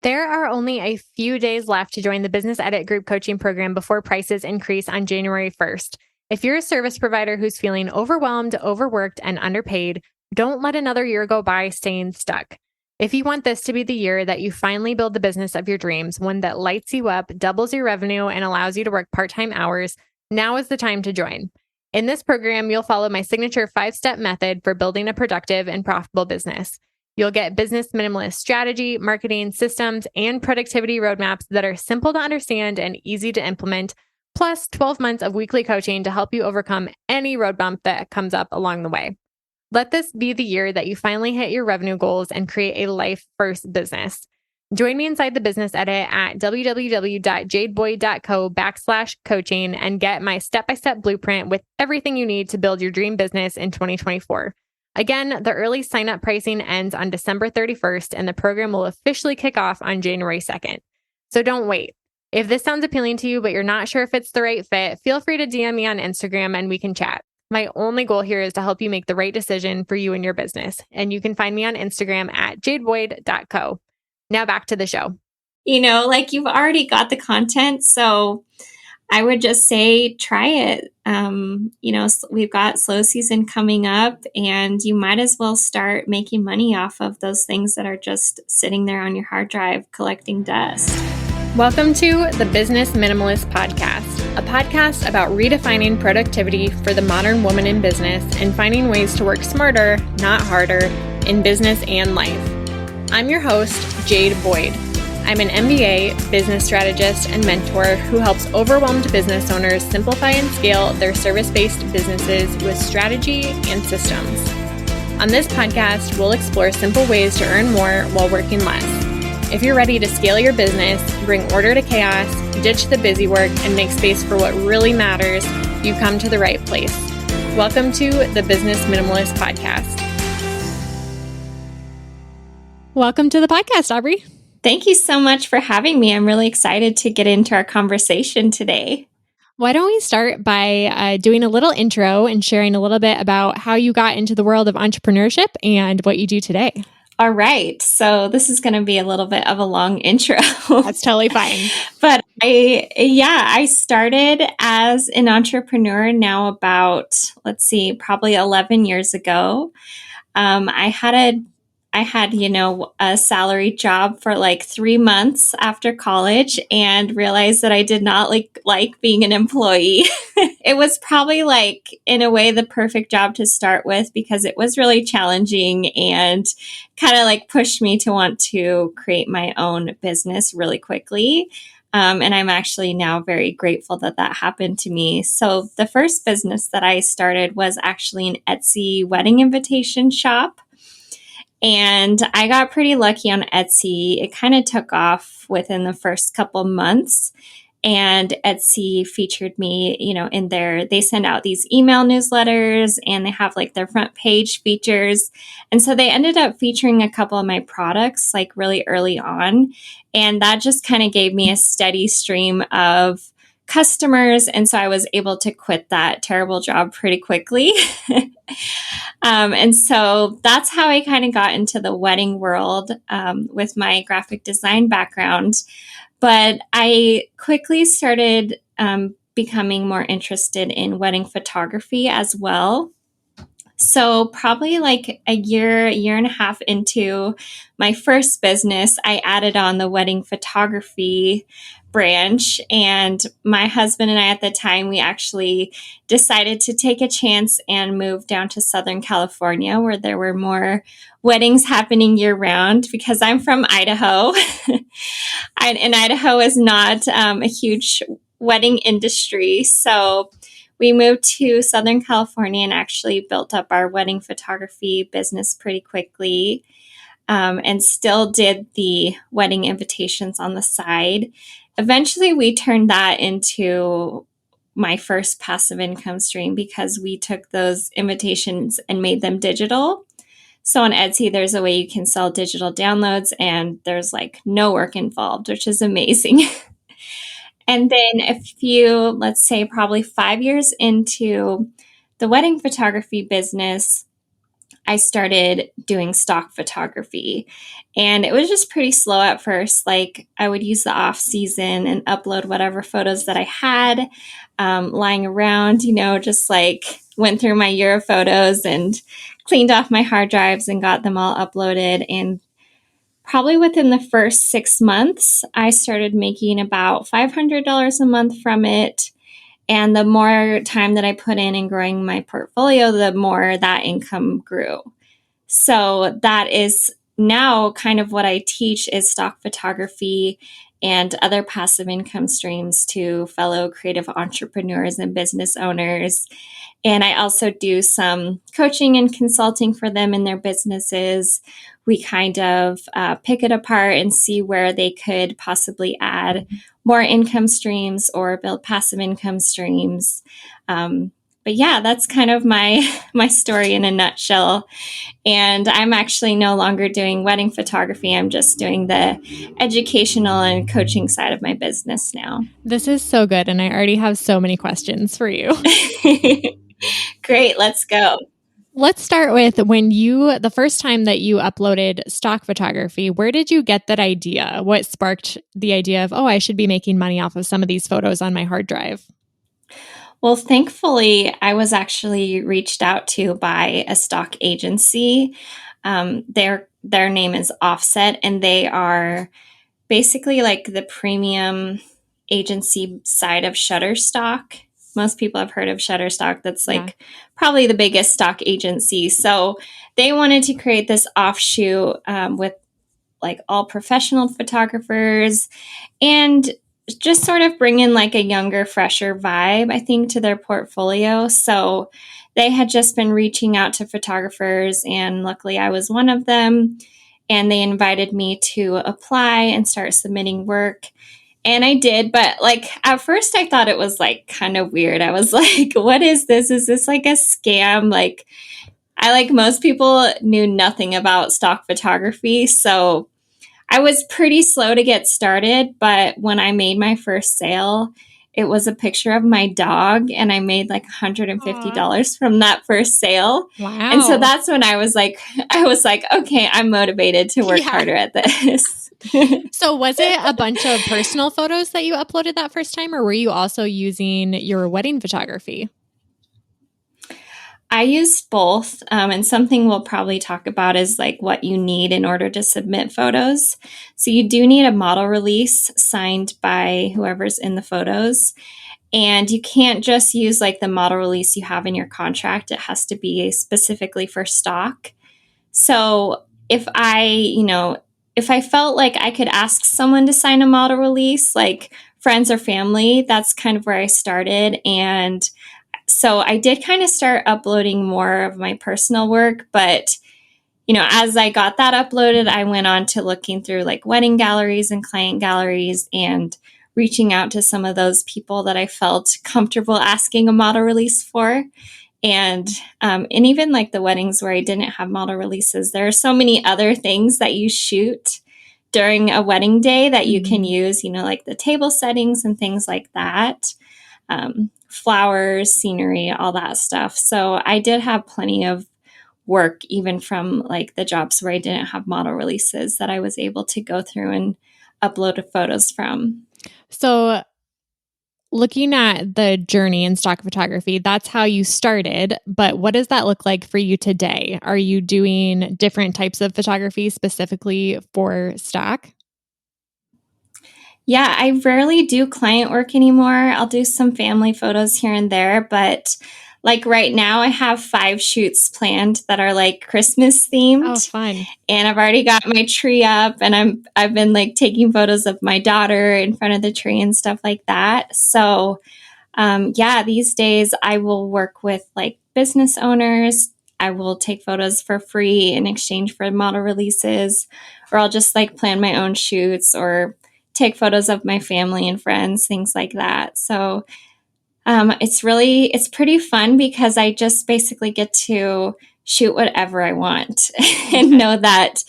There are only a few days left to join the Business Edit Group coaching program before prices increase on January 1st. If you're a service provider who's feeling overwhelmed, overworked, and underpaid, don't let another year go by staying stuck. If you want this to be the year that you finally build the business of your dreams, one that lights you up, doubles your revenue, and allows you to work part-time hours, now is the time to join. In this program, you'll follow my signature 5-step method for building a productive and profitable business. You'll get business minimalist strategy, marketing systems, and productivity roadmaps that are simple to understand and easy to implement, plus 12 months of weekly coaching to help you overcome any road bump that comes up along the way. Let this be the year that you finally hit your revenue goals and create a life first business. Join me inside the Business Edit at www.jadeboyd.co/coaching and get my step-by-step blueprint with everything you need to build your dream business in 2024. Again, the early sign-up pricing ends on December 31st, and the program will officially kick off on January 2nd. So don't wait. If this sounds appealing to you, but you're not sure if it's the right fit, feel free to DM me on Instagram and we can chat. My only goal here is to help you make the right decision for you and your business. And you can find me on Instagram at jadeboyd.co. Now back to the show. Like you've already got the content, so I would just say try it. We've got slow season coming up, and you might as well start making money off of those things that are just sitting there on your hard drive collecting dust. Welcome to the Business Minimalist Podcast, a podcast about redefining productivity for the modern woman in business and finding ways to work smarter, not harder, in business and life. I'm your host, Jade Boyd. I'm an MBA, business strategist, and mentor who helps overwhelmed business owners simplify and scale their service-based businesses with strategy and systems. On this podcast, we'll explore simple ways to earn more while working less. If you're ready to scale your business, bring order to chaos, ditch the busy work, and make space for what really matters, you've come to the right place. Welcome to the Business Minimalist Podcast. Welcome to the podcast, Aubrey. Thank you so much for having me. I'm really excited to get into our conversation today. Why don't we start by doing a little intro and sharing a little bit about how you got into the world of entrepreneurship and what you do today? All right. So this is going to be a little bit of a long intro. That's totally fine. But I started as an entrepreneur now about, probably 11 years ago. I had a salary job for like 3 months after college and realized that I did not like being an employee. It was probably in a way the perfect job to start with because it was really challenging and kind of pushed me to want to create my own business really quickly. And I'm actually now very grateful that happened to me. So the first business that I started was actually an Etsy wedding invitation shop. And I got pretty lucky on Etsy. It kind of took off within the first couple months. And Etsy featured me, they send out these email newsletters and they have their front page features. And so they ended up featuring a couple of my products really early on. And that just kind of gave me a steady stream of customers. And so I was able to quit that terrible job pretty quickly. And so that's how I kind of got into the wedding world with my graphic design background. But I quickly started becoming more interested in wedding photography as well. So probably a year and a half into my first business, I added on the wedding photography branch. And my husband and I at the time, we actually decided to take a chance and move down to Southern California where there were more weddings happening year round because I'm from Idaho. And Idaho is not a huge wedding industry. So we moved to Southern California and actually built up our wedding photography business pretty quickly, and still did the wedding invitations on the side. Eventually, we turned that into my first passive income stream because we took those invitations and made them digital. So on Etsy, there's a way you can sell digital downloads and there's no work involved, which is amazing. And then a few, let's say probably 5 years into the wedding photography business, I started doing stock photography. And it was just pretty slow at first. Like I would use the off season and upload whatever photos that I had lying around, just like went through my year of photos and cleaned off my hard drives and got them all uploaded. And probably within the first 6 months, I started making about $500 a month from it. And the more time that I put in growing my portfolio, the more that income grew. So that is now kind of what I teach is stock photography and other passive income streams to fellow creative entrepreneurs and business owners. And I also do some coaching and consulting for them in their businesses. We kind of pick it apart and see where they could possibly add more income streams or build passive income streams. But yeah, that's kind of my story in a nutshell. And I'm actually no longer doing wedding photography. I'm just doing the educational and coaching side of my business now. This is so good. And I already have so many questions for you. Great. Let's go. Let's start with the first time that you uploaded stock photography, where did you get that idea? What sparked the idea of, I should be making money off of some of these photos on my hard drive? Well, thankfully, I was actually reached out to by a stock agency. Their name is Offset, and they are basically like the premium agency side of Shutterstock. Most people have heard of Shutterstock. That's probably the biggest stock agency. So they wanted to create this offshoot with like all professional photographers and just sort of bring in like a younger, fresher vibe, I think, to their portfolio. So they had just been reaching out to photographers, and luckily I was one of them. And they invited me to apply and start submitting work. And I did, but like at first I thought it was like kind of weird. I was like, what is this? Is this like a scam? Like most people knew nothing about stock photography. So I was pretty slow to get started, but when I made my first sale, it was a picture of my dog, and I made like $150 from that first sale. Wow. And so that's when I was like, okay, I'm motivated to work harder at this. So was it a bunch of personal photos that you uploaded that first time, or were you also using your wedding photography? I used both, and something we'll probably talk about is like what you need in order to submit photos. So you do need a model release signed by whoever's in the photos, and you can't just use like the model release you have in your contract. It has to be specifically for stock. So if I felt like I could ask someone to sign a model release, like friends or family, that's kind of where I started. And so I did kind of start uploading more of my personal work, but as I got that uploaded, I went on to looking through like wedding galleries and client galleries and reaching out to some of those people that I felt comfortable asking a model release for. And even like the weddings where I didn't have model releases, there are so many other things that you shoot during a wedding day that you can use, like the table settings and things like that. Flowers, scenery, all that stuff. So I did have plenty of work, even from like the jobs where I didn't have model releases, that I was able to go through and upload photos from. So looking at the journey in stock photography, that's how you started. But what does that look like for you today? Are you doing different types of photography specifically for stock? Yeah, I rarely do client work anymore. I'll do some family photos here and there, but like right now I have 5 shoots planned that are like Christmas themed. Oh, fun. And I've already got my tree up, and I've been like taking photos of my daughter in front of the tree and stuff like that. So these days I will work with like business owners. I will take photos for free in exchange for model releases, or I'll just like plan my own shoots or take photos of my family and friends, things like that. So it's pretty fun because I just basically get to shoot whatever I want and know that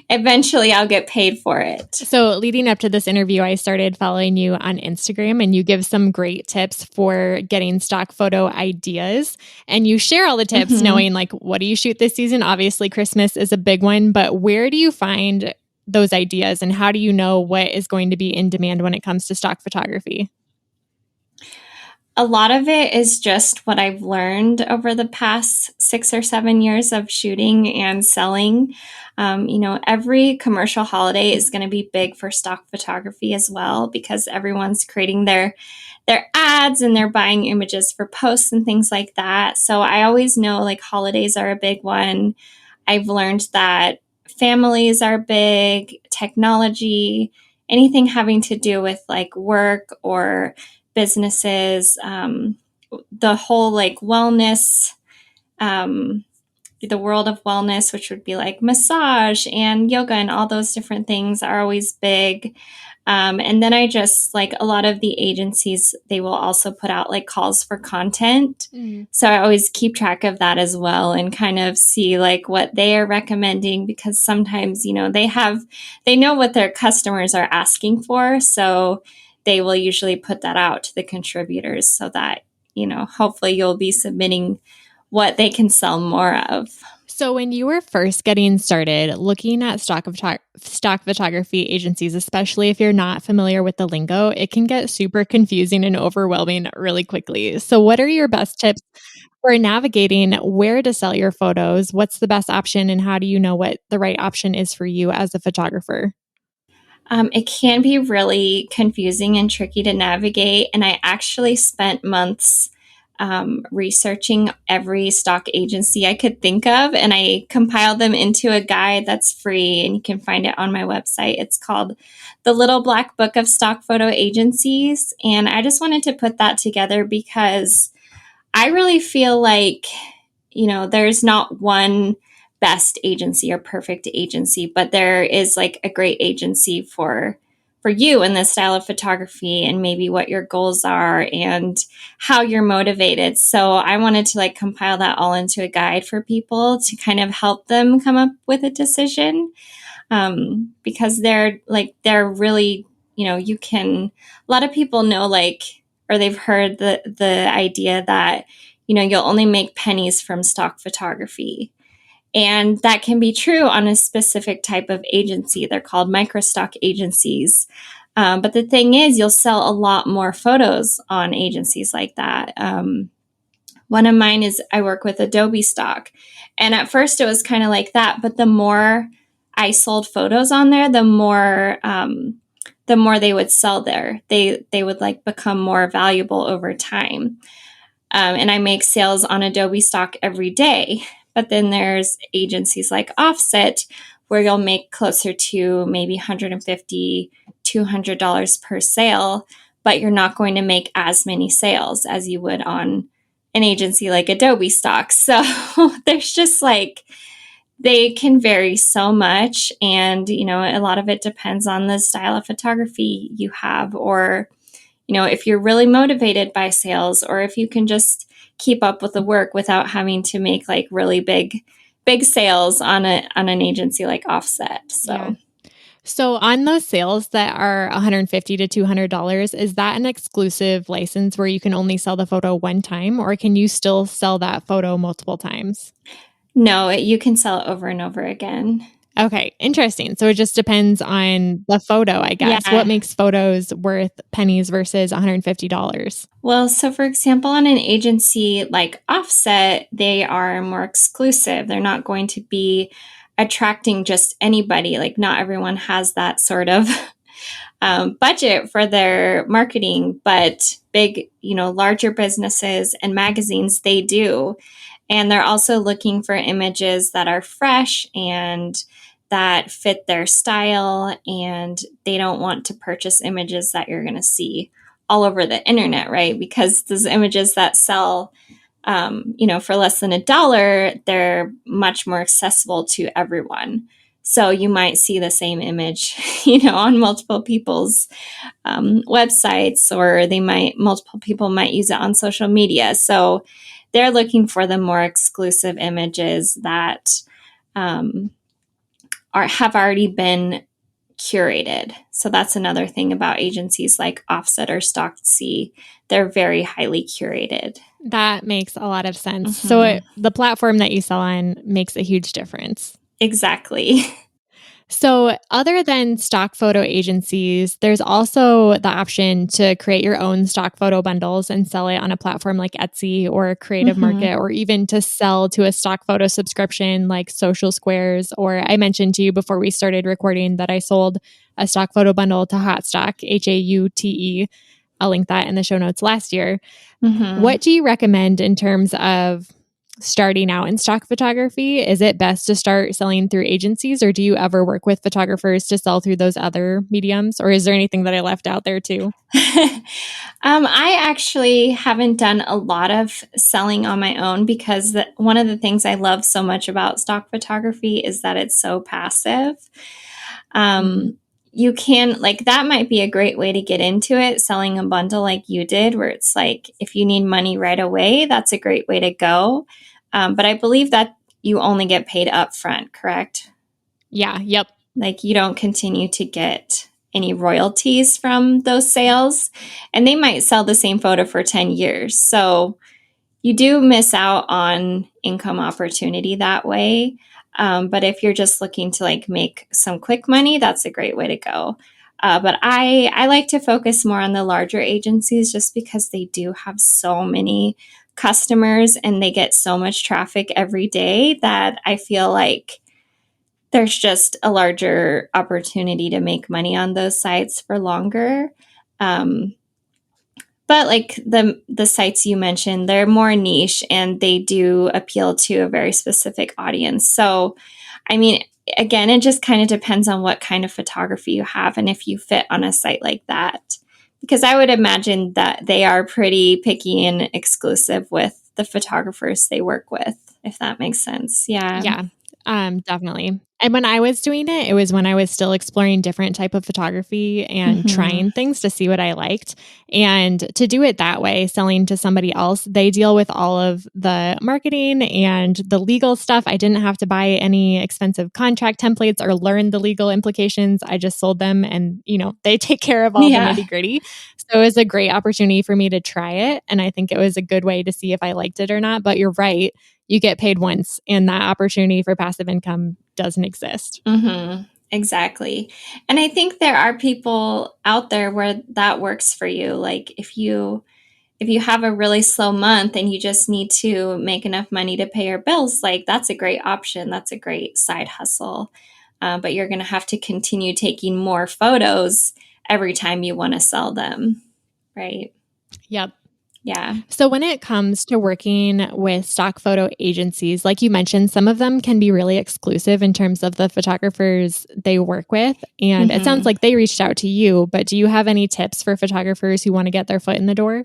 eventually I'll get paid for it. So leading up to this interview, I started following you on Instagram, and you give some great tips for getting stock photo ideas. And you share all the tips knowing like, what do you shoot this season? Obviously, Christmas is a big one, but where do you find those ideas, and how do you know what is going to be in demand when it comes to stock photography? A lot of it is just what I've learned over the past 6 or 7 years of shooting and selling. Every commercial holiday is going to be big for stock photography as well, because everyone's creating their ads and they're buying images for posts and things like that. So I always know like holidays are a big one. I've learned that families are big, technology, anything having to do with like work or businesses, the whole like wellness, the world of wellness, which would be like massage and yoga and all those different things are always big. And then I just like a lot of the agencies, they will also put out like calls for content. So I always keep track of that as well and kind of see like what they are recommending, because sometimes, they know what their customers are asking for. So they will usually put that out to the contributors so that, hopefully you'll be submitting what they can sell more of. So when you were first getting started looking at stock photography agencies, especially if you're not familiar with the lingo, it can get super confusing and overwhelming really quickly. So what are your best tips for navigating where to sell your photos? What's the best option, and how do you know what the right option is for you as a photographer? It can be really confusing and tricky to navigate. And I actually spent months researching every stock agency I could think of, and I compiled them into a guide that's free, and you can find it on my website. It's called The Little Black Book of Stock Photo Agencies. And I just wanted to put that together because I really feel like, there's not one best agency or perfect agency, but there is like a great agency for you in this style of photography and maybe what your goals are and how you're motivated. So I wanted to like compile that all into a guide for people to kind of help them come up with a decision. Because they're really, a lot of people know or they've heard the idea that, you'll only make pennies from stock photography. And that can be true on a specific type of agency. They're called microstock agencies. But the thing is, you'll sell a lot more photos on agencies like that. One of mine is I work with Adobe Stock. And at first it was kind of like that. But the more I sold photos on there, the more they would sell there. They would like become more valuable over time. And I make sales on Adobe Stock every day. But then there's agencies like Offset where you'll make closer to maybe $150, $200 per sale, but you're not going to make as many sales as you would on an agency like Adobe Stock. So there's just they can vary so much. And, a lot of it depends on the style of photography you have, or, if you're really motivated by sales, or if you can just keep up with the work without having to make really big sales on an agency like Offset. So. Yeah. So on those sales that are $150 to $200, is that an exclusive license where you can only sell the photo one time, or can you still sell that photo multiple times? No, you can sell it over and over again. Okay, interesting. So it just depends on the photo, I guess. Yeah. What makes photos worth pennies versus $150? Well, so for example, on an agency like Offset, they are more exclusive. They're not going to be attracting just anybody. Not everyone has that sort of budget for their marketing, but big, larger businesses and magazines, they do. And they're also looking for images that are fresh and that fit their style. And they don't want to purchase images that you're going to see all over the internet, right? Because those images that sell, for less than $1, they're much more accessible to everyone. So you might see the same image, on multiple people's websites, or multiple people might use it on social media. So they're looking for the more exclusive images that have already been curated. So that's another thing about agencies like Offset or Stocksy. They're very highly curated. That makes a lot of sense. So the platform that you sell on makes a huge difference. Exactly. So other than stock photo agencies, there's also the option to create your own stock photo bundles and sell it on a platform like Etsy or Creative Market, or even to sell to a stock photo subscription like Social Squares. Or I mentioned to you before we started recording that I sold a stock photo bundle to Hotstock, HAUTE. I'll link that in the show notes last year. What do you recommend in terms of starting out in stock photography? Is it best to start selling through agencies, or do you ever work with photographers to sell through those other mediums? Or is there anything that I left out there too? I actually haven't done a lot of selling on my own because one of the things I love so much about stock photography is that it's so passive. You can, like, that might be a great way to get into it, selling a bundle like you did, where it's like, if you need money right away, that's a great way to go. But I believe that you only get paid upfront, correct? Yeah. Yep. Like, you don't continue to get any royalties from those sales, and they might sell the same photo for 10 years. So you do miss out on income opportunity that way. But if you're just looking to like make some quick money, that's a great way to go. But I like to focus more on the larger agencies just because they do have so many customers and they get so much traffic every day that I feel like there's just a larger opportunity to make money on those sites for longer. But like the sites you mentioned, they're more niche and they do appeal to a very specific audience. So, I mean, again, it just kind of depends on what kind of photography you have and if you fit on a site like that. Because I would imagine that they are pretty picky and exclusive with the photographers they work with, if that makes sense. Yeah. Yeah. Definitely. And when I was doing it, it was when I was still exploring different type of photography and trying things to see what I liked. And to do it that way, selling to somebody else, they deal with all of the marketing and the legal stuff. I didn't have to buy any expensive contract templates or learn the legal implications. I just sold them and, they take care of all the nitty gritty. So it was a great opportunity for me to try it. And I think it was a good way to see if I liked it or not. But you're right. You get paid once, and that opportunity for passive income doesn't exist. Exactly. And I think there are people out there where that works for you. Like if you have a really slow month and you just need to make enough money to pay your bills, like that's a great option. That's a great side hustle. But you're going to have to continue taking more photos every time you want to sell them. Right. Yep. Yeah. So when it comes to working with stock photo agencies, like you mentioned, some of them can be really exclusive in terms of the photographers they work with. And it sounds like they reached out to you, but do you have any tips for photographers who want to get their foot in the door?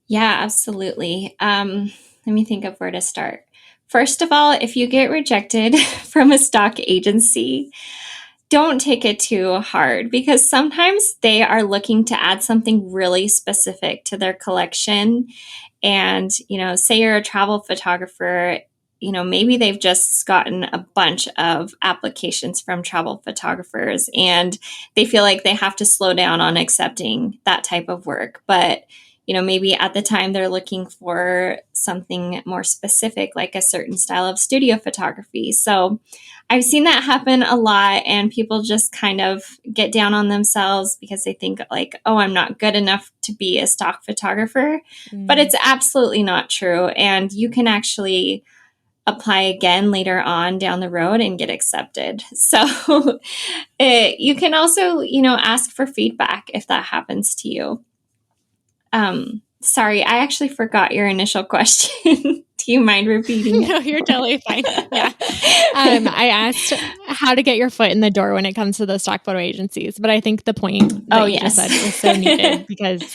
Yeah, absolutely. Let me think of where to start. First of all, if you get rejected from a stock agency, don't take it too hard because sometimes they are looking to add something really specific to their collection. And, say you're a travel photographer, maybe they've just gotten a bunch of applications from travel photographers and they feel like they have to slow down on accepting that type of work. But maybe at the time they're looking for something more specific, like a certain style of studio photography. So I've seen that happen a lot, and people just kind of get down on themselves because they think like, oh, I'm not good enough to be a stock photographer. But it's absolutely not true. And you can actually apply again later on down the road and get accepted. So you can also, ask for feedback if that happens to you. Sorry, I actually forgot your initial question. Do you mind repeating it? No, you're totally fine. Yeah. I asked how to get your foot in the door when it comes to those stock photo agencies, but I think the point that you just said is so needed because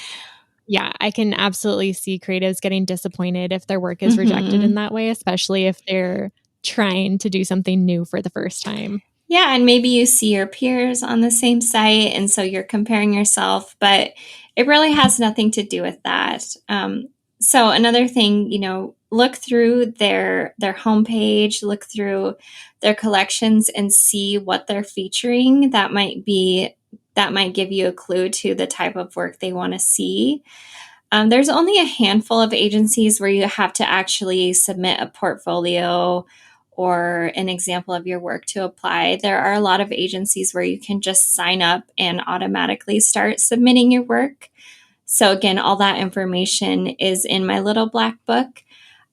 I can absolutely see creatives getting disappointed if their work is rejected in that way, especially if they're trying to do something new for the first time. Yeah, and maybe you see your peers on the same site, and so you're comparing yourself, but it really has nothing to do with that. So another thing, look through their homepage, look through their collections and see what they're featuring. That might give you a clue to the type of work they want to see. There's only a handful of agencies where you have to actually submit a portfolio or an example of your work to apply. There are a lot of agencies where you can just sign up and automatically start submitting your work. So again, all that information is in my little black book.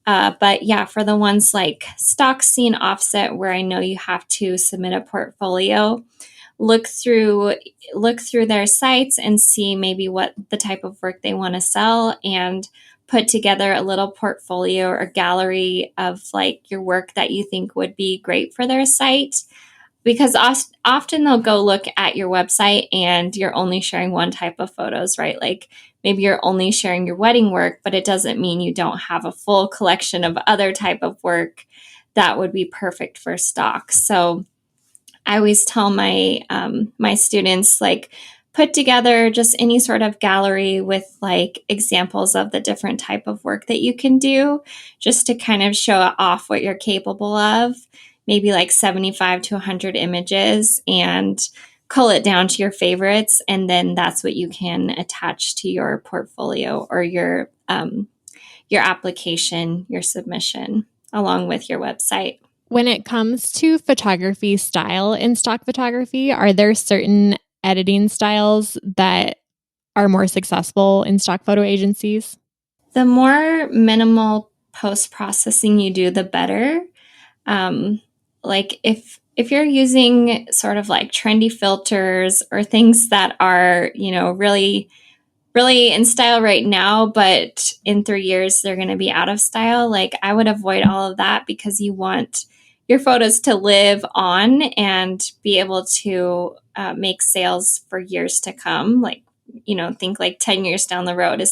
But yeah, for the ones like stock scene offset, where I know you have to submit a portfolio, look through their sites and see maybe what the type of work they want to sell, and put together a little portfolio or gallery of like your work that you think would be great for their site. Because often they'll go look at your website and you're only sharing one type of photos, right? Like maybe you're only sharing your wedding work, but it doesn't mean you don't have a full collection of other type of work that would be perfect for stock. So I always tell my my students, like, put together just any sort of gallery with like examples of the different type of work that you can do, just to kind of show off what you're capable of. Maybe like 75 to 100 images, and cull it down to your favorites, and then that's what you can attach to your portfolio or your application, your submission, along with your website. When it comes to photography style in stock photography, are there certain editing styles that are more successful in stock photo agencies? The more minimal post-processing you do, the better. Like if you're using sort of like trendy filters or things that are, really really in style right now, but in 3 years they're going to be out of style, like I would avoid all of that, because you want your photos to live on and be able to make sales for years to come. Like, think like 10 years down the road,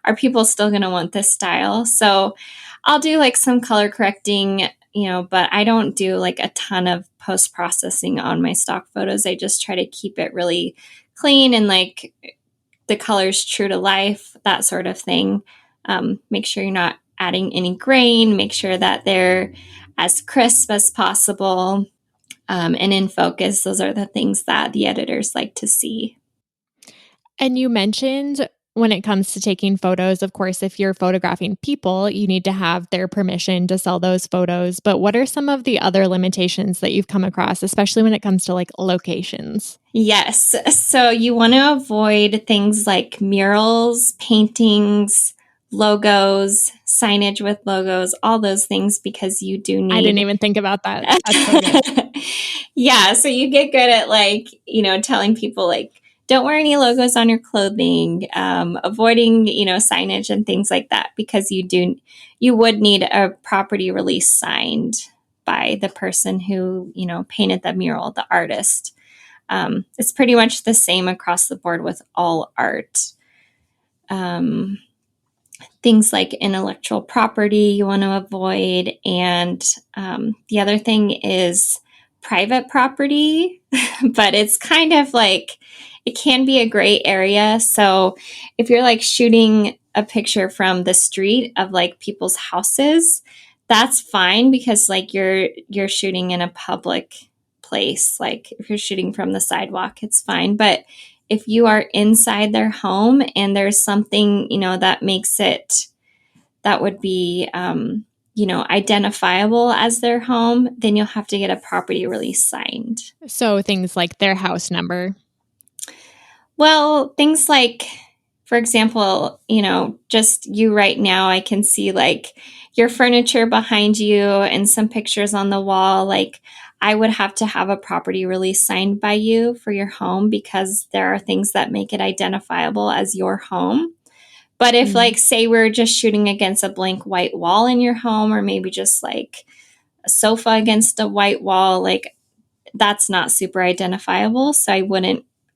are people still going to want this style? So I'll do like some color correcting, but I don't do like a ton of post processing on my stock photos. I just try to keep it really clean and like the colors true to life, that sort of thing. Make sure you're not adding any grain. Make sure that they're as crisp as possible, and in focus. Those are the things that the editors like to see. And you mentioned when it comes to taking photos, of course, if you're photographing people, you need to have their permission to sell those photos. But what are some of the other limitations that you've come across, especially when it comes to like locations? Yes. So you want to avoid things like murals, paintings, logos, signage with logos, all those things, because you do need... I didn't even think about that. That's so good. Yeah. So you get good at like, telling people like, don't wear any logos on your clothing, avoiding, signage and things like that, because you would need a property release signed by the person who, painted the mural, the artist. It's pretty much the same across the board with all art. Things like intellectual property you want to avoid. And the other thing is private property, but it's kind of like, it can be a gray area. So if you're like shooting a picture from the street of like people's houses, that's fine, because like you're shooting in a public place. Like if you're shooting from the sidewalk, it's fine. But if you are inside their home and there's something, that makes it, that would be, identifiable as their home, then you'll have to get a property release signed. So things like their house number. Well, things like, for example, just you right now, I can see like your furniture behind you and some pictures on the wall. Like I would have to have a property release signed by you for your home, because there are things that make it identifiable as your home. But if like, say we're just shooting against a blank white wall in your home, or maybe just like a sofa against a white wall, like that's not super identifiable. So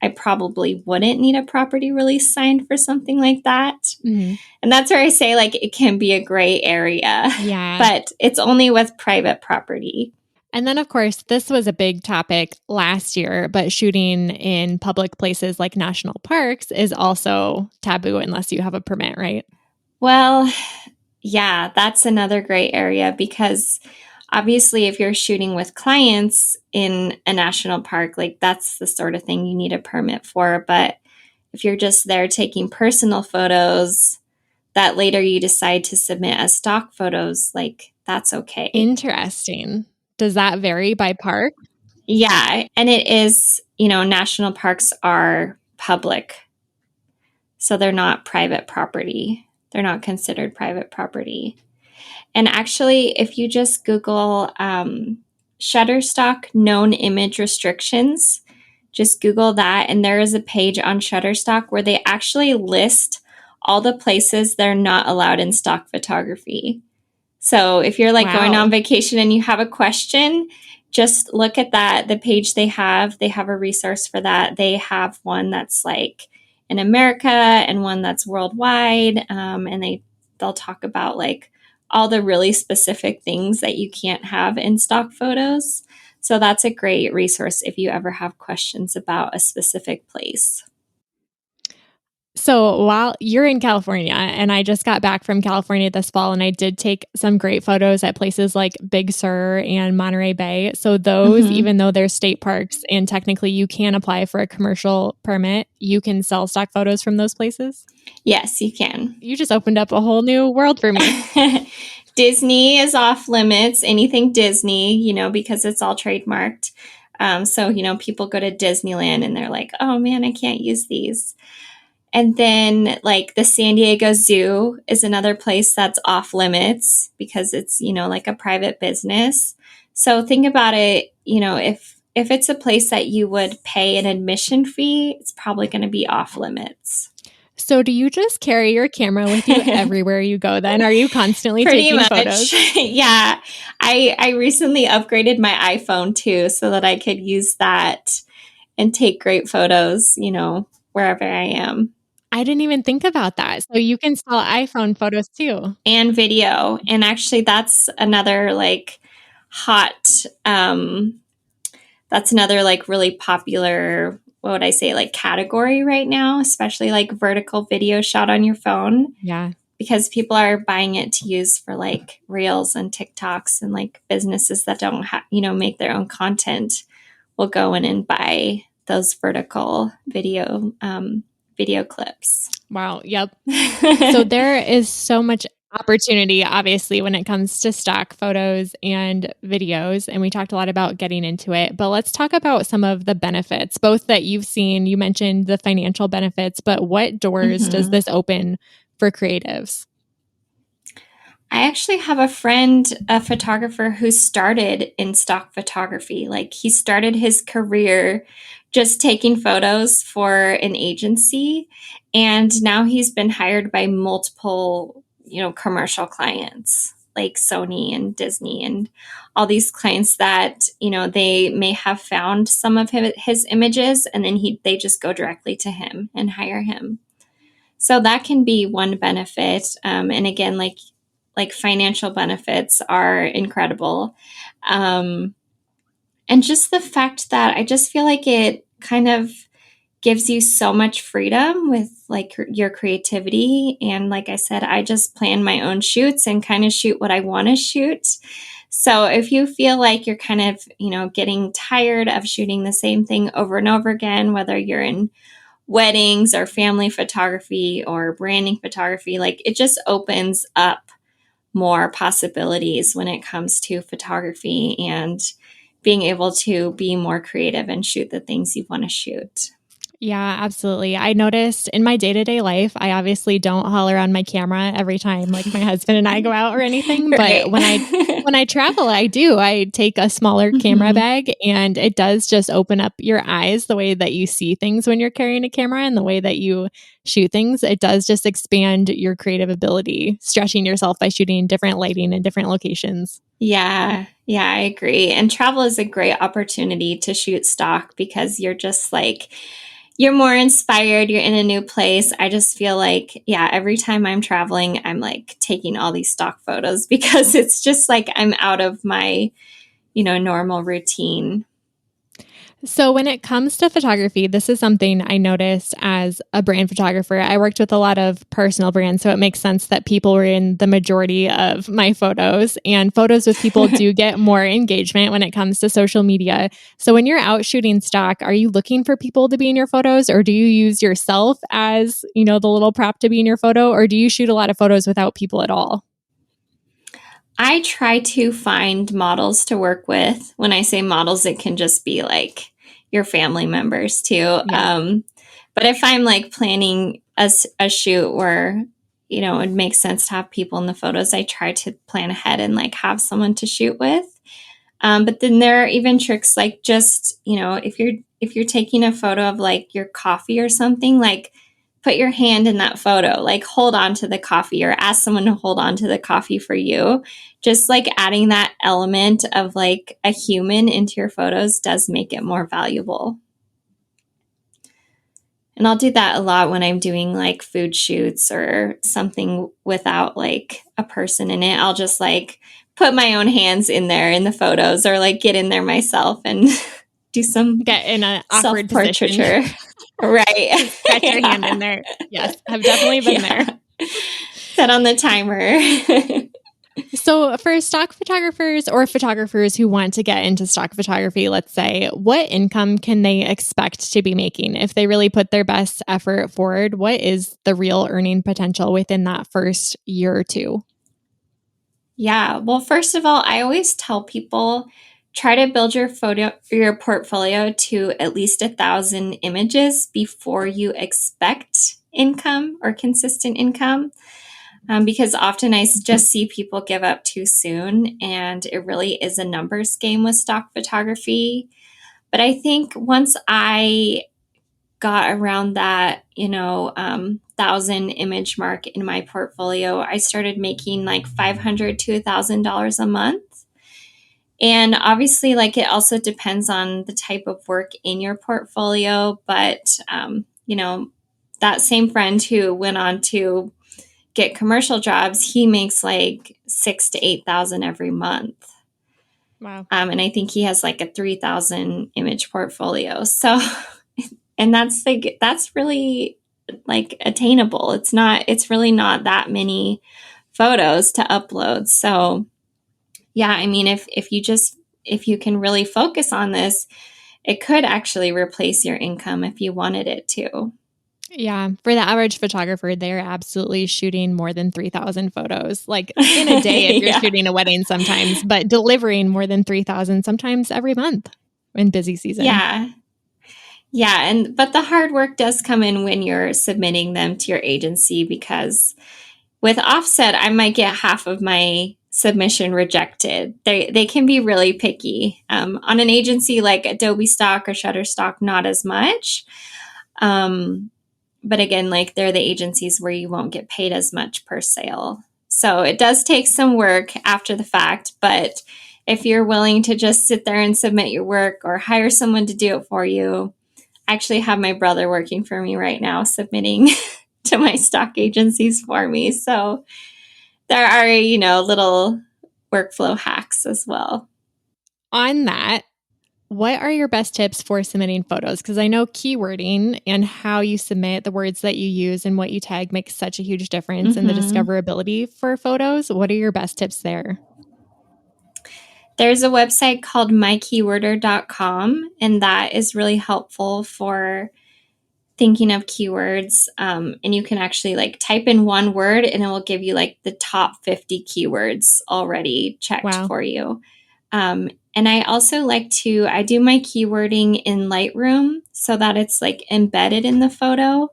I probably wouldn't need a property release signed for something like that. Mm-hmm. And that's where I say like it can be a gray area. Yeah. But it's only with private property. And then, of course, this was a big topic last year, but shooting in public places like national parks is also taboo unless you have a permit, right? Well, yeah, that's another great area because obviously, if you're shooting with clients in a national park, like that's the sort of thing you need a permit for. But if you're just there taking personal photos that later you decide to submit as stock photos, like that's okay. Interesting. Does that vary by park? Yeah. And it is, national parks are public. So they're not private property. They're not considered private property. And actually, if you just Google Shutterstock known image restrictions, just Google that, and there is a page on Shutterstock where they actually list all the places they're not allowed in stock photography. So if you're like going on vacation and you have a question, just look at that. The page they have a resource for that. They have one that's like in America and one that's worldwide. And they'll talk about like all the really specific things that you can't have in stock photos. So that's a great resource if you ever have questions about a specific place. So while you're in California, and I just got back from California this fall, and I did take some great photos at places like Big Sur and Monterey Bay. So those, even though they're state parks and technically you can apply for a commercial permit, you can sell stock photos from those places? Yes, you can. You just opened up a whole new world for me. Disney is off limits, anything Disney, because it's all trademarked. So, people go to Disneyland and they're like, oh man, I can't use these. And then like the San Diego Zoo is another place that's off limits because it's, like a private business. So think about it, if it's a place that you would pay an admission fee, it's probably going to be off limits. So do you just carry your camera with you everywhere you go then? Are you constantly taking photos? Yeah. I recently upgraded my iPhone too so that I could use that and take great photos, wherever I am. I didn't even think about that. So you can sell iPhone photos too. And video. And actually that's another like hot, that's another like really popular, what would I say, like category right now, especially like vertical video shot on your phone. Yeah. Because people are buying it to use for like reels and TikToks, and like businesses that don't make their own content will go in and buy those vertical video clips. Wow. Yep. So there is so much opportunity, obviously, when it comes to stock photos and videos. And we talked a lot about getting into it, but let's talk about some of the benefits, both that you've seen. You mentioned the financial benefits, but what doors does this open for creatives? I actually have a friend, a photographer who started in stock photography. Like he started his career just taking photos for an agency. And now he's been hired by multiple, commercial clients like Sony and Disney and all these clients that, they may have found some of his images and then they just go directly to him and hire him. So that can be one benefit. And again, like financial benefits are incredible. And just the fact that I just feel like it kind of gives you so much freedom with like your creativity. And like I said, I just plan my own shoots and kind of shoot what I want to shoot. So if you feel like you're kind of, getting tired of shooting the same thing over and over again, whether you're in weddings or family photography or branding photography, like it just opens up more possibilities when it comes to photography and being able to be more creative and shoot the things you want to shoot. Yeah, absolutely. I noticed in my day-to-day life, I obviously don't haul around my camera every time like my husband and I go out or anything, Right. but when I travel, I do. I take a smaller camera bag, and it does just open up your eyes, the way that you see things when you're carrying a camera and the way that you shoot things. It does just expand your creative ability, stretching yourself by shooting different lighting in different locations. Yeah, I agree. And travel is a great opportunity to shoot stock because you're just like, you're more inspired. You're in a new place. I just feel like, every time I'm traveling, I'm like taking all these stock photos because it's just like I'm out of my, normal routine. So when it comes to photography, this is something I noticed as a brand photographer. I worked with a lot of personal brands, so it makes sense that people were in the majority of my photos. And photos with people do get more engagement when it comes to social media. So when you're out shooting stock, are you looking for people to be in your photos, or do you use yourself as, the little prop to be in your photo, or do you shoot a lot of photos without people at all? I try to find models to work with. When I say models, it can just be like your family members too. Yeah. But if I'm like planning a shoot where, it makes sense to have people in the photos, I try to plan ahead and like have someone to shoot with. But then there are even tricks like just, if you're taking a photo of like your coffee or something, like put your hand in that photo, like hold on to the coffee or ask someone to hold on to the coffee for you. Just like adding that element of like a human into your photos does make it more valuable. And I'll do that a lot when I'm doing like food shoots or something without like a person in it. I'll just like put my own hands in there in the photos or like get in there myself and do some Get in an awkward position. self-portraiture. Right. Scratch your hand in there. Yes, I've definitely been there. Set on the timer. So, for stock photographers or photographers who want to get into stock photography, let's say, what income can they expect to be making if they really put their best effort forward? What is the real earning potential within that first year or two? Yeah. Well, first of all, I always tell people try to build your portfolio to at least 1,000 images before you expect income or consistent income. Because often I just see people give up too soon, and it really is a numbers game with stock photography. But I think once I got around that, 1,000 image mark in my portfolio, I started making like $500 to $1,000 a month. And obviously, like it also depends on the type of work in your portfolio. But, that same friend who went on to get commercial jobs, he makes like 6 to 8,000 every month. Wow. And I think he has like a 3,000 image portfolio. So, and that's really like attainable. It's really not that many photos to upload. So yeah, I mean, if you can really focus on this, it could actually replace your income if you wanted it to. Yeah. For the average photographer, they're absolutely shooting more than 3,000 photos, like in a day if you're Yeah. shooting a wedding sometimes, but delivering more than 3,000 sometimes every month in busy season. Yeah. Yeah, but the hard work does come in when you're submitting them to your agency, because with Offset, I might get half of my submission rejected. They can be really picky. On an agency like Adobe Stock or Shutterstock, not as much. But again, like they're the agencies where you won't get paid as much per sale. So it does take some work after the fact, but if you're willing to just sit there and submit your work or hire someone to do it for you, I actually have my brother working for me right now, submitting to my stock agencies for me. So there are, little workflow hacks as well. On that, what are your best tips for submitting photos? Because I know keywording and how you submit, the words that you use and what you tag makes such a huge difference in the discoverability for photos. What are your best tips there? There's a website called mykeyworder.com, and that is really helpful for thinking of keywords. And you can actually like type in one word and it will give you like the top 50 keywords already checked for you. And I also I do my keywording in Lightroom so that it's like embedded in the photo.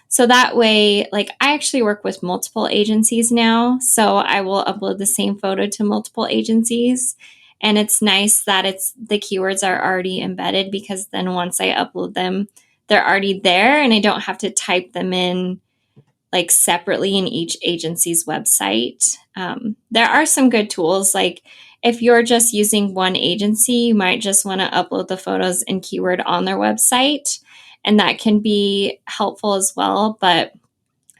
So that way, like I actually work with multiple agencies now. So I will upload the same photo to multiple agencies. And it's nice that the keywords are already embedded, because then once I upload them, they're already there and I don't have to type them in like separately in each agency's website. There are some good tools. Like if you're just using one agency, you might just want to upload the photos and keyword on their website, and that can be helpful as well. But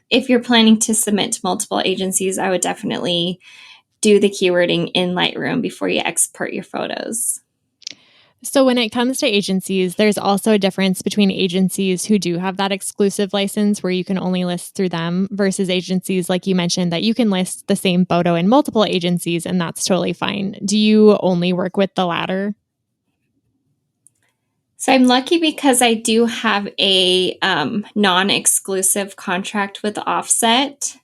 if you're planning to submit to multiple agencies, I would definitely do the keywording in Lightroom before you export your photos. So when it comes to agencies, there's also a difference between agencies who do have that exclusive license where you can only list through them versus agencies like you mentioned that you can list the same photo in multiple agencies and that's totally fine. Do you only work with the latter? So I'm lucky because I do have a non-exclusive contract with Offset.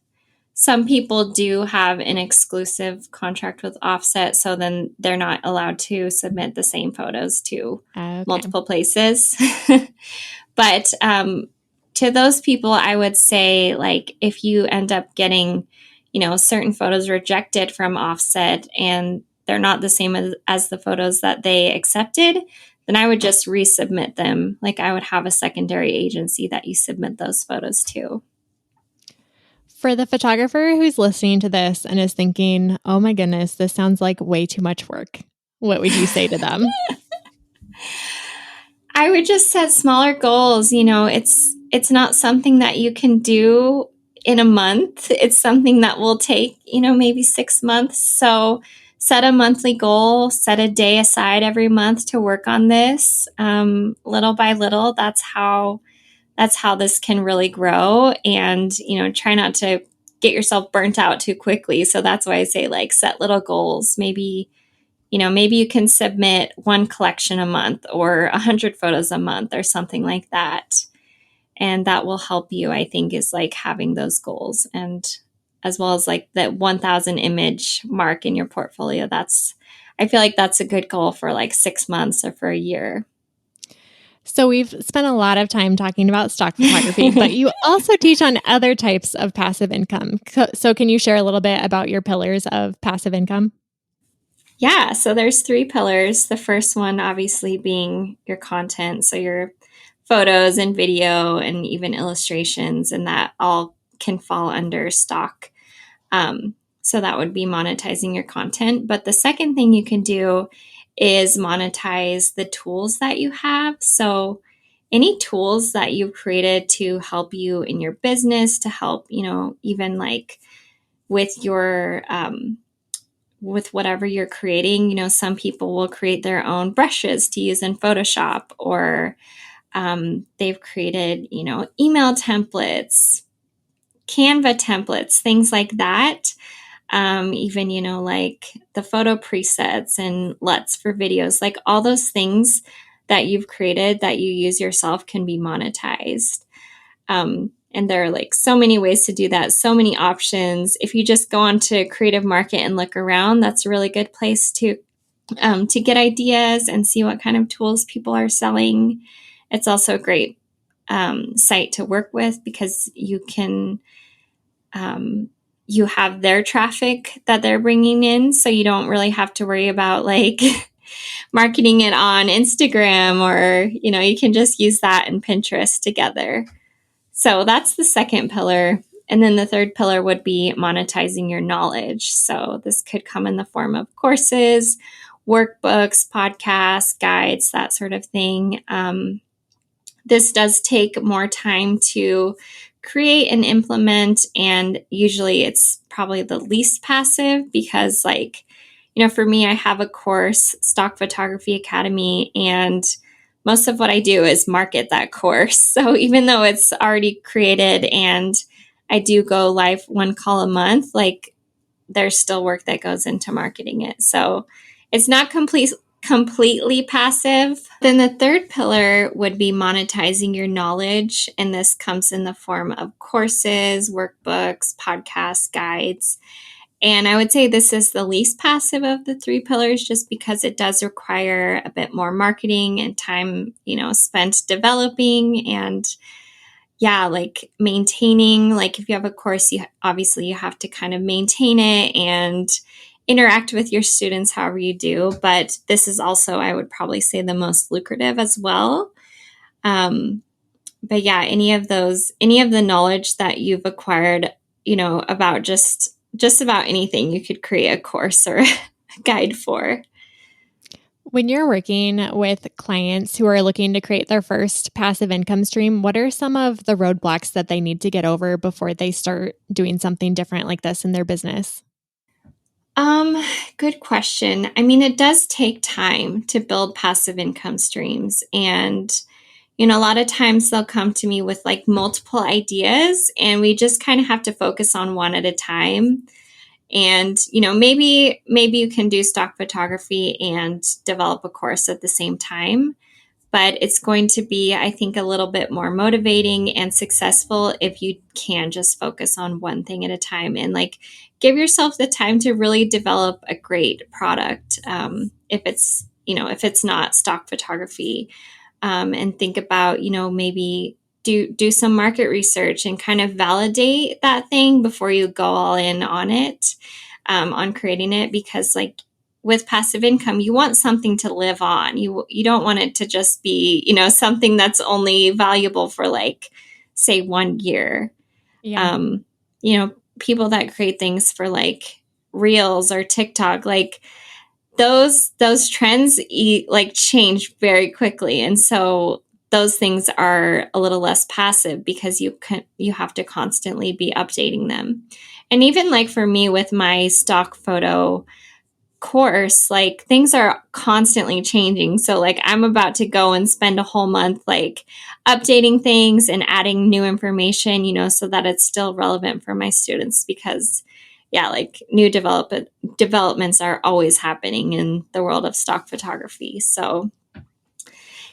Some people do have an exclusive contract with Offset, so then they're not allowed to submit the same photos to Okay. multiple places. But to those people, I would say, like, if you end up getting, certain photos rejected from Offset and they're not the same as the photos that they accepted, then I would just resubmit them. Like, I would have a secondary agency that you submit those photos to. For the photographer who's listening to this and is thinking, oh my goodness, this sounds like way too much work, what would you say to them? I would just set smaller goals. It's not something that you can do in a month. It's something that will take, maybe 6 months. So set a monthly goal, set a day aside every month to work on this. Little by little, that's how this can really grow. And, try not to get yourself burnt out too quickly. So that's why I say, like, set little goals. Maybe you can submit one collection a month or 100 photos a month or something like that. And that will help you, I think, is like having those goals, and as well as like that 1,000 image mark in your portfolio. I feel like that's a good goal for like 6 months or for a year. So we've spent a lot of time talking about stock photography, but you also teach on other types of passive income. So can you share a little bit about your pillars of passive income? Yeah, so there's 3 pillars. The first one obviously being your content, so your photos and video and even illustrations, and that all can fall under stock. So that would be monetizing your content. But the second thing you can do is monetize the tools that you have. So any tools that you've created to help you in your business, to help, even like with your with whatever you're creating. Some people will create their own brushes to use in Photoshop, or they've created, email templates, Canva templates, things like that. Even, like the photo presets and LUTs for videos, like all those things that you've created that you use yourself can be monetized. And there are like so many ways to do that, so many options. If you just go onto Creative Market and look around, that's a really good place to get ideas and see what kind of tools people are selling. It's also a great site to work with because you can you have their traffic that they're bringing in, so you don't really have to worry about like marketing it on Instagram, or you can just use that and Pinterest together. So that's the second pillar. And then the third pillar would be monetizing your knowledge. So this could come in the form of courses, workbooks, podcasts, guides, that sort of thing. This does take more time to create and implement, and usually it's probably the least passive because, like, for me, I have a course, Stock Photography Academy, and most of what I do is market that course. So even though it's already created and I do go live one call a month, like, there's still work that goes into marketing it. So it's not completely passive. Then the third pillar would be monetizing your knowledge. And this comes in the form of courses, workbooks, podcasts, guides. And I would say this is the least passive of the 3 pillars, just because it does require a bit more marketing and time, spent developing and like maintaining. Like if you have a course, you have to kind of maintain it and interact with your students however you do. But this is also, I would probably say, the most lucrative as well. But yeah, any of the knowledge that you've acquired, about just about anything, you could create a course or a guide for. When you're working with clients who are looking to create their first passive income stream, what are some of the roadblocks that they need to get over before they start doing something different like this in their business? Good question. I mean, it does take time to build passive income streams. And, a lot of times they'll come to me with like multiple ideas, and we just kind of have to focus on one at a time. And, maybe you can do stock photography and develop a course at the same time. But it's going to be, I think, a little bit more motivating and successful if you can just focus on one thing at a time and like give yourself the time to really develop a great product. If it's not stock photography, and think about, maybe do some market research and kind of validate that thing before you go all in on it, on creating it, because like with passive income, you want something to live on. You don't want it to just be, something that's only valuable for like, say 1 year. Yeah. People that create things for like Reels or TikTok, like those trends change very quickly. And so those things are a little less passive because you have to constantly be updating them. And even like for me with my stock photo course, like things are constantly changing. So like I'm about to go and spend a whole month like updating things and adding new information, so that it's still relevant for my students, because yeah, like new developments are always happening in the world of stock photography. So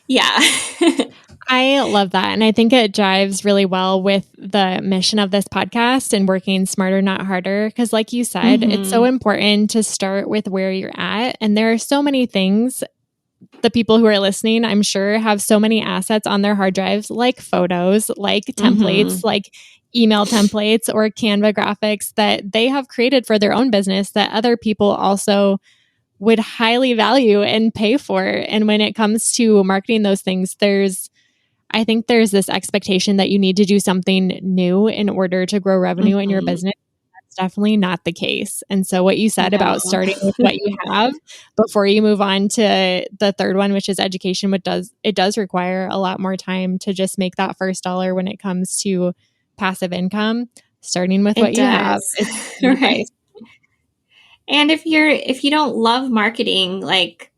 yeah. I love that. And I think it jives really well with the mission of this podcast and working smarter, not harder. Because, like you said, it's so important to start with where you're at. And there are so many things. The people who are listening, I'm sure, have so many assets on their hard drives, like photos, like templates, like email templates or Canva graphics that they have created for their own business that other people also would highly value and pay for. And when it comes to marketing those things, I think there's this expectation that you need to do something new in order to grow revenue in your business. That's definitely not the case. And so what you said about starting with what you have before you move on to the third one, which is education, it does require a lot more time to just make that first dollar when it comes to passive income. Starting with what you have. Right. And if you don't love marketing, like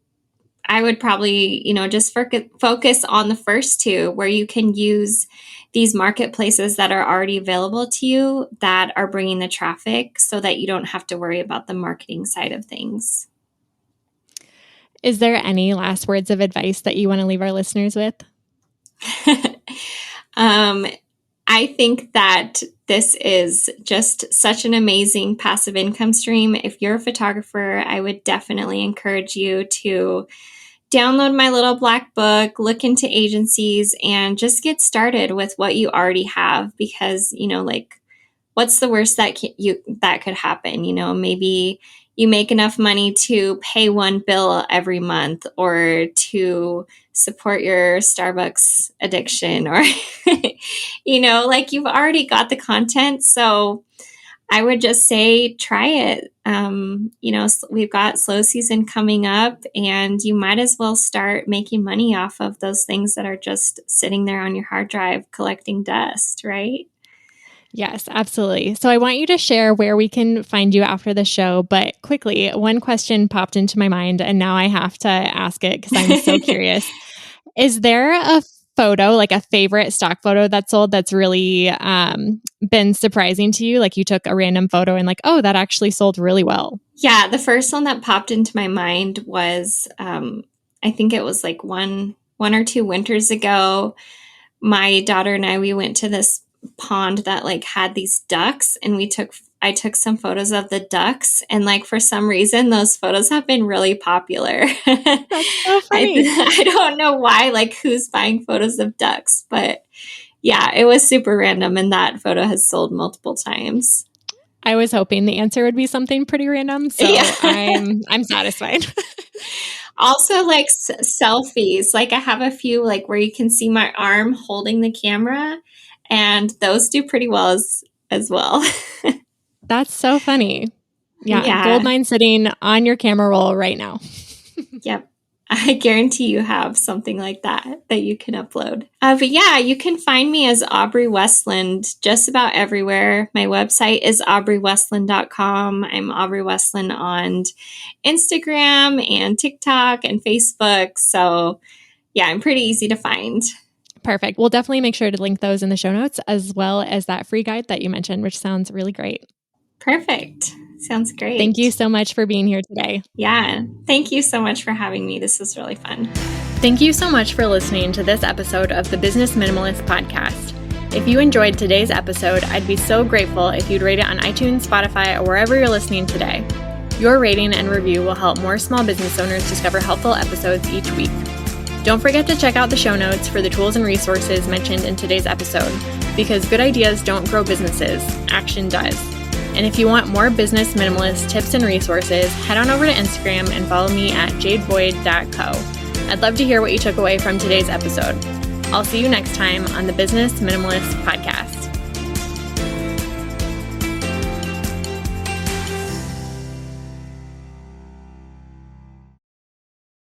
I would probably, just focus on the first two, where you can use these marketplaces that are already available to you that are bringing the traffic, so that you don't have to worry about the marketing side of things. Is there any last words of advice that you want to leave our listeners with? I think that this is just such an amazing passive income stream. If you're a photographer, I would definitely encourage you to download my little black book, look into agencies, and just get started with what you already have, because, like, what's the worst that could happen? Maybe you make enough money to pay one bill every month, or to support your Starbucks addiction, or, like you've already got the content. So I would just say, try it. We've got slow season coming up, and you might as well start making money off of those things that are just sitting there on your hard drive collecting dust, right? Yes, absolutely. So I want you to share where we can find you after the show, but quickly, one question popped into my mind and now I have to ask it because I'm so curious. Is there a photo, like a favorite stock photo that's sold that's really been surprising to you? Like you took a random photo and like, oh, that actually sold really well. Yeah, the first one that popped into my mind was, I think it was like one or two winters ago. My daughter and we went to this pond that like had these ducks, and I took some photos of the ducks, and like for some reason those photos have been really popular. That's so funny. I don't know why, like who's buying photos of ducks, but yeah, it was super random, and that photo has sold multiple times. I was hoping the answer would be something pretty random, so yeah. I'm satisfied. Also, like selfies, like I have a few like where you can see my arm holding the camera, and those do pretty well as well. That's so funny. Yeah. Goldmine sitting on your camera roll right now. Yep. I guarantee you have something like that you can upload. But yeah, you can find me as Aubrey Westlund just about everywhere. My website is aubreywestlund.com. I'm Aubrey Westlund on Instagram and TikTok and Facebook. So yeah, I'm pretty easy to find. Perfect. We'll definitely make sure to link those in the show notes, as well as that free guide that you mentioned, which sounds really great. Perfect. Sounds great. Thank you so much for being here today. Yeah. Thank you so much for having me. This was really fun. Thank you so much for listening to this episode of the Business Minimalist Podcast. If you enjoyed today's episode, I'd be so grateful if you'd rate it on iTunes, Spotify, or wherever you're listening today. Your rating and review will help more small business owners discover helpful episodes each week. Don't forget to check out the show notes for the tools and resources mentioned in today's episode, because good ideas don't grow businesses, action does. And if you want more business minimalist tips and resources, head on over to Instagram and follow me at jadeboyd.co. I'd love to hear what you took away from today's episode. I'll see you next time on the Business Minimalist Podcast.